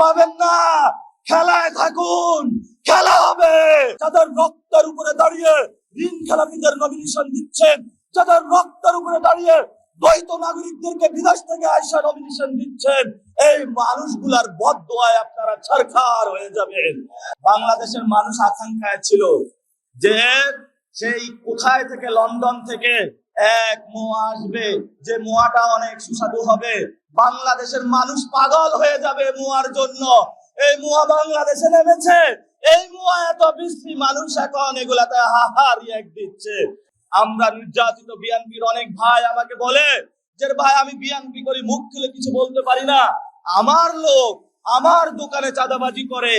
পাবেন না, খেলায় থাকুন, খেলা হবে। যাদের রক্তের উপরে দাঁড়িয়ে ঋণ খেলাপিদের নমিনেশন দিচ্ছেন, যাদের রক্তের উপরে দাঁড়িয়ে দ্বৈত নাগরিকদেরকে বিদেশ থেকে আইসা নমিনেশন দিচ্ছেন, এই মানুষগুলার বদদোয়ায় আপনারা ছারখার হয়ে যাবেন। বাংলাদেশের মানুষ আকাঙ্ক্ষায় ছিল যে সেই কোথায় থেকে, লন্ডন থেকে এক মোয়া আসবে, যে মোয়াটা অনেক সুস্বাদু হবে। বাংলাদেশের মানুষ পাগল হয়ে যাবে মোয়ার জন্য। এই মোয়া বাংলাদেশে নেমেছে, এই মোয়া এত বিশ্রী, মানুষ এখন এগুলাতে হাহা রিয়াক্ট দিচ্ছে। আমরা নির্যাতিত বিএনপির অনেক ভাই আমাকে বলে যে ভাই আমি বিএনপি করি, মুখ খুলে কিছু বলতে পারি না, আমার লোক আমার দোকানে চাঁদাবাজি করে,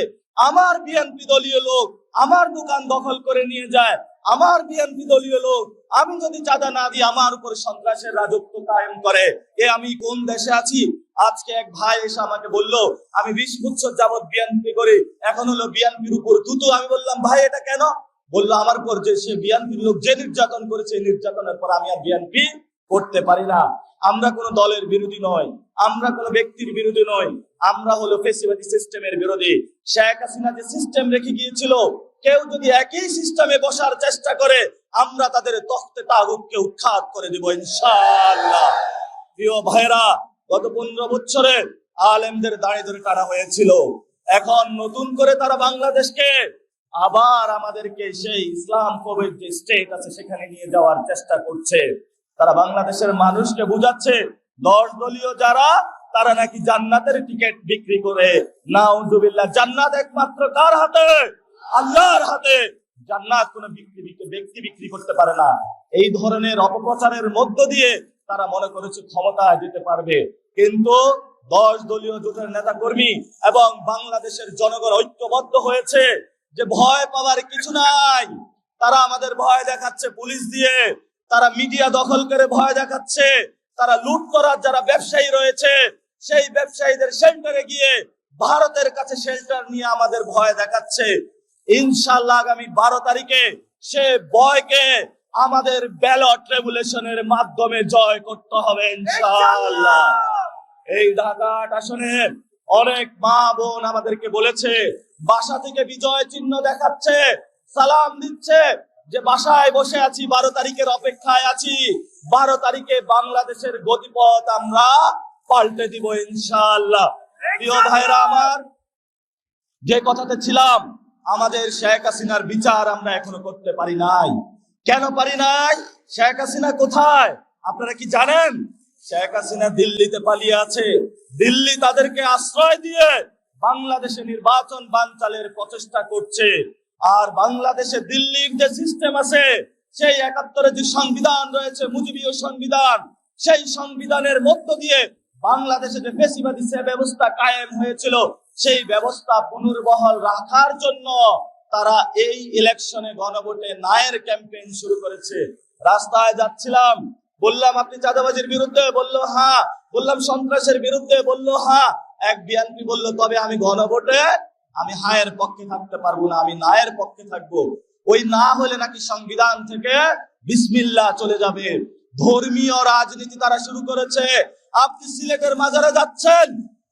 আমার বিএনপি দলীয় লোক আমার দোকান দখল করে নিয়ে যায়, আমার বিএনপি দলীয় লোক আমি যদি চাঁদা না দিই আমার উপর সন্ত্রাসের রাজত্ব কায়েম করে। আমি কোন দেশে আছি? আজকে এক ভাই এসে আমাকে বললো আমি 20 বছর যাবত বিএনপি করি, এখন হলো বিএনপির উপর থুতু। আমি বললাম ভাই এটা কেন? বললো আমার উপর যে সে বিএনপির লোক যে নির্যাতন করেছে, নির্যাতনের পর আমি আর বিএনপি করতে পারি না। আমরা কোনো দলের বিরোধী নয়, আমরা কোনো ব্যক্তির বিরোধী নয়, আমরা হলো ফেসিবাদী সিস্টেমের বিরোধী। শেখ হাসিনা যে সিস্টেম রেখে গিয়েছিল, কেউ যদি একই সিস্টেমে বসার চেষ্টা করে আমরা তাদের তখতে তাগুতকে উৎখাত করে দেব ইনশাআল্লাহ। প্রিয় ভাইরা, গত 15 বছরে আলেমদের দাঁড়িয়ে ধরে টানা হয়েছিল, এখন নতুন করে তারা বাংলাদেশকে আবার আমাদেরকে সেই ইসলাম কবির যে স্টেট আছে সেখানে নিয়ে যাওয়ার চেষ্টা করছে। তারা বাংলাদেশের মানুষকে বুঝাচ্ছে 10 দলীয় যারা, তারা নাকি জান্নাতের টিকিট বিক্রি করে। নাউজুবিল্লাহ। জান্নাত একমাত্র কার হাতে? আল্লাহর হাতে। জান্নাত কোন ব্যক্তি বিক্রি করতে পারে না। এই ধরনের অপপ্রচারের মধ্য দিয়ে তারা মনে করেছে ক্ষমতায় যেতে পারবে, কিন্তু 10 দলীয় জোটের নেতা কর্মী এবং বাংলাদেশের জনগণ ঐক্যবদ্ধ হয়েছে যে ভয় পাওয়ার কিছু নাই। তারা আমাদের ভয় দেখাচ্ছে পুলিশ দিয়ে, তারা মিডিয়া দখল করে ভয় দেখাচ্ছে, তারা লুট করার যারা ব্যবসায়ী রয়েছে সেই ব্যবসায়ীদের শেল্টারে গিয়ে ভারতের কাছে শেল্টার নিয়ে আমাদের ভয় দেখাচ্ছে। ইনশাআল্লাহ আগামী 12 তারিখে সে ভয়কে আমাদের ব্যালট রেগুলেশনের মাধ্যমে জয় করতে হবে ইনশাআল্লাহ। এই ঢাকা আসনে অনেক মা বোন আমাদেরকে বলেছে, বাসা থেকে বিজয় চিহ্ন দেখাচ্ছে, সালাম দিচ্ছে যে বাসায় বসে আছি, 12 তারিখের অপেক্ষায় আছি, 12 তারিখে বাংলাদেশের গতিপথ আমরা পাল্টে দিব ইনশাআল্লাহ। প্রিয় ভাইরা আমার, যে কথাতে ছিলাম, আমাদের শেখ হাসিনার বিচার আমরা এখনো করতে পারি নাই। কেন পারি নাই? শেখ হাসিনা কোথায় আপনারা কি জানেন? শেখ হাসিনা দিল্লিতে পালিয়ে আছে। দিল্লি তাদেরকে আশ্রয় দিয়ে বাংলাদেশে নির্বাচন বানচালের প্রচেষ্টা করছে। আর বাংলাদেশে দিল্লির যে সিস্টেম আছে, সেই 71-এর যে সংবিধান রয়েছে, মুজিবীয় সংবিধান, সেই সংবিধানের মধ্য দিয়ে বাংলাদেশে যে ফ্যাসিবাদী ব্যবস্থা কায়েম হয়েছিল, সেই ব্যবস্থা পুনর্বহাল রাখার জন্য তারা এই ইলেকশনে গণভোটে নায়ের ক্যাম্পেইন শুরু করেছে। রাস্তায় যাচ্ছিলাম, বললাম আপনি চাঁদাবাজির বিরুদ্ধে? বললো হ্যাঁ। বললাম সন্ত্রাসের বিরুদ্ধে? বললো হ্যাঁ। এক বিএনপি বললো তবে আমি গণভোটে আমি হায়ের পক্ষে থাকতে পারবো না, আমি নায়ের পক্ষে থাকবো। ওই না হলে নাকি সংবিধান থেকে বিসমিল্লাহ চলে যাবে। ধর্মীয় রাজনীতি তারা শুরু করেছে। আপনি সিলেটের মাজারে যাচ্ছেন,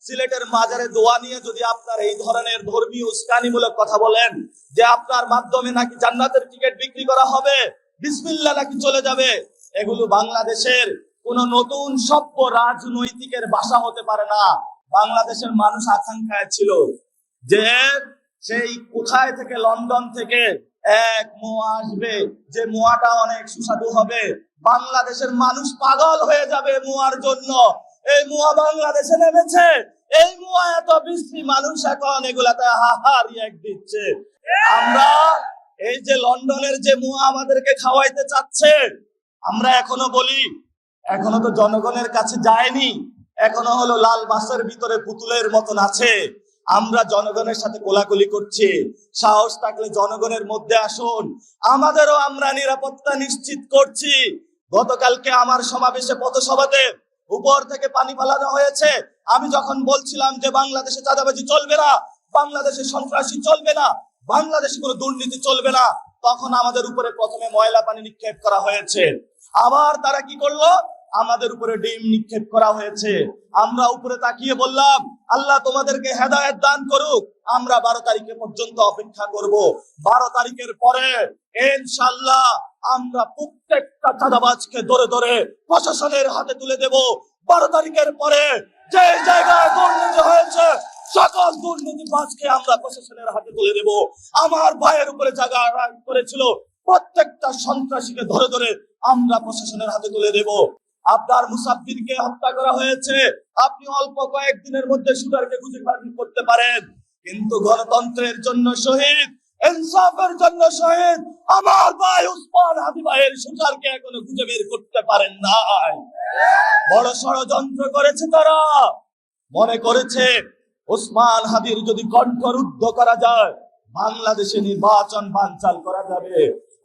সিলেটের মাজারে দোয়া নিয়ে যদি আপনার এই ধরনের ধর্মীয় উস্কানিমূলক কথা বলেন যে আপনার মাধ্যমে নাকি জান্নাতের টিকিট বিক্রি করা হবে, বিসমিল্লাহ নাকি চলে যাবে, এগুলো বাংলাদেশের কোন নতুন সভ্য রাজনৈতিকের ভাষা হতে পারে না। বাংলাদেশের মানুষ আকাঙ্ক্ষায় ছিল যে সেই কোথায় থেকে, লন্ডন থেকে এক মোয়া আসবে, যে মোয়াটা অনেক সুস্বাদু হবে। বাংলাদেশের মানুষ পাগল হয়ে যাবে মোয়ার জন্য। এই মোয়া বাংলাদেশে নেমেছে, এই মোয়া এত বিশ্রী, মানুষ এখন এগুলাতে হাহা রিয়াক্ট দিচ্ছে। আমরা এই যে লন্ডনের যে মোয়া আমাদেরকে খাওয়াইতে চাচ্ছে, আমরা এখনো বলি এখনো তো জনগণের কাছে যায়নি, এখনো হলো লাল বাসের ভিতরে পুতুলের মতন আছে। আমরা জনগণের সাথে কোলাকুলি করছি। সাহস থাকলে জনগণের মধ্যে আসুন, আমাদেরও আমরা নিরাপত্তা নিশ্চিত করছি। গতকালকে আমার সমাবেশে, পথসভাতে উপর থেকে পানি পালানো হয়েছে। আমি যখন বলছিলাম যে বাংলাদেশে চাঁদাবাজি চলবে না, বাংলাদেশে সন্ত্রাসী চলবে না, বাংলাদেশে কোনো দুর্নীতি চলবে না, তখন আমাদের উপরে প্রথমে ময়লা পানি নিক্ষেপ করা হয়েছে। আবার তারা কি করলো? আমাদের উপরে ডিম নিক্ষেপ করা হয়েছে। আমরা উপরে তাকিয়ে বললাম, আল্লাহ তোমাদেরকে হেদায়েত দান করুক। আমরা 12 তারিখে পর্যন্ত অপেক্ষা করব। 12 তারিখের পরে ইনশাআল্লাহ আমরা প্রত্যেকটা চাঁদাবাজকে ধরে ধরে প্রশাসনের হাতে তুলে দেব। 12 তারিখের পরে যে জায়গায় দুর্নীতি হয়েছে সকল দুর্নীতিবাজকে আমরা প্রশাসনের হাতে তুলে দেব। আমার ভাইয়ের উপরে জায়গা করেছিল প্রত্যেকটা সন্ত্রাসীকে ধরে ধরে আমরা প্রশাসনের হাতে তুলে দেব। আপনার মুসাফিরকে হত্যা করা হয়েছে, আপনি অল্প কয়েকদিনের মধ্যে শুটারকে খুঁজে বের করতে পারেন, কিন্তু গণতন্ত্রের জন্য শহীদ, ইনসাফের জন্য শহীদ আমার ভাই উসমান হাদি ভাইয়ের শুটারকে এখনো খুঁজে বের করতে পারেন নাই। বড় ষড়যন্ত্র করেছে তারা। মনে করেছে উসমান হাদির যদি কণ্ঠরুদ্ধ করা যায় বাংলাদেশে নির্বাচন বানচাল করা যাবে।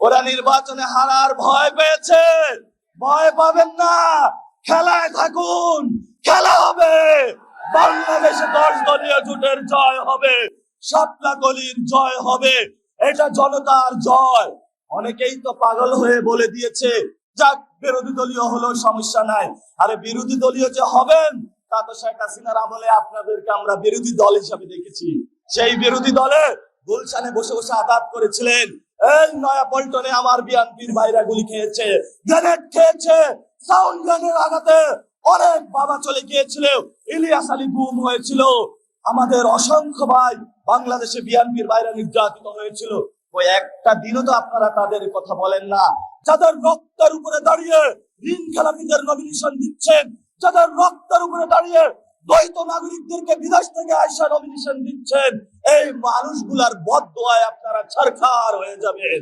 ওরা নির্বাচনে হারার ভয় পেয়েছে। ভয় পাবেন না, খেলায় থাকুন, খেলা হবে। বাংলাদেশে 10 দলীয় জোটের জয় হবে, শাপলা গলির জয় হবে। এটা জনতার জয়। অনেকেই তো পাগল হয়ে বলে দিয়েছে যাক বিরোধী দলীয় হলো সমস্যা নাই। আরে বিরোধী দলীয় যে হবেন তা তো শেখ হাসিনার আমলে আপনাদেরকে আমরা বিরোধী দল হিসাবে দেখেছি। সেই বিরোধী দলে গুলশানে বসে বসে আঘাত করেছিলেন। এই নয়া পল্টনে আমার বিএনপির ভাইরা গুলি খেয়েছে, গ্রেনেড খেয়েছে, সাউন্ড গানের আঘাতে অনেক বাবা চলে গিয়েছিল, ইলিয়াস আলী গুম হয়েছিল। আমাদের অসংখ্য ভাই বাংলাদেশে বিএনপির ভাইরা নির্যাতিত হয়েছিল। ওই একটা দিনও তো আপনারা তাদের কথা বলেন না। যাদের রক্তের উপরে দাঁড়িয়ে ঋণ খেলাপিদের নমিনেশন দিচ্ছেন, যাদের রক্তের উপরে দাঁড়িয়ে দ্বৈত নাগরিকদেরকে বিদেশ থেকে আইসা নমিনেশন দিচ্ছেন, এই মানুষগুলার বদদোয়ায় আপনারা ছারখার হয়ে যাবেন।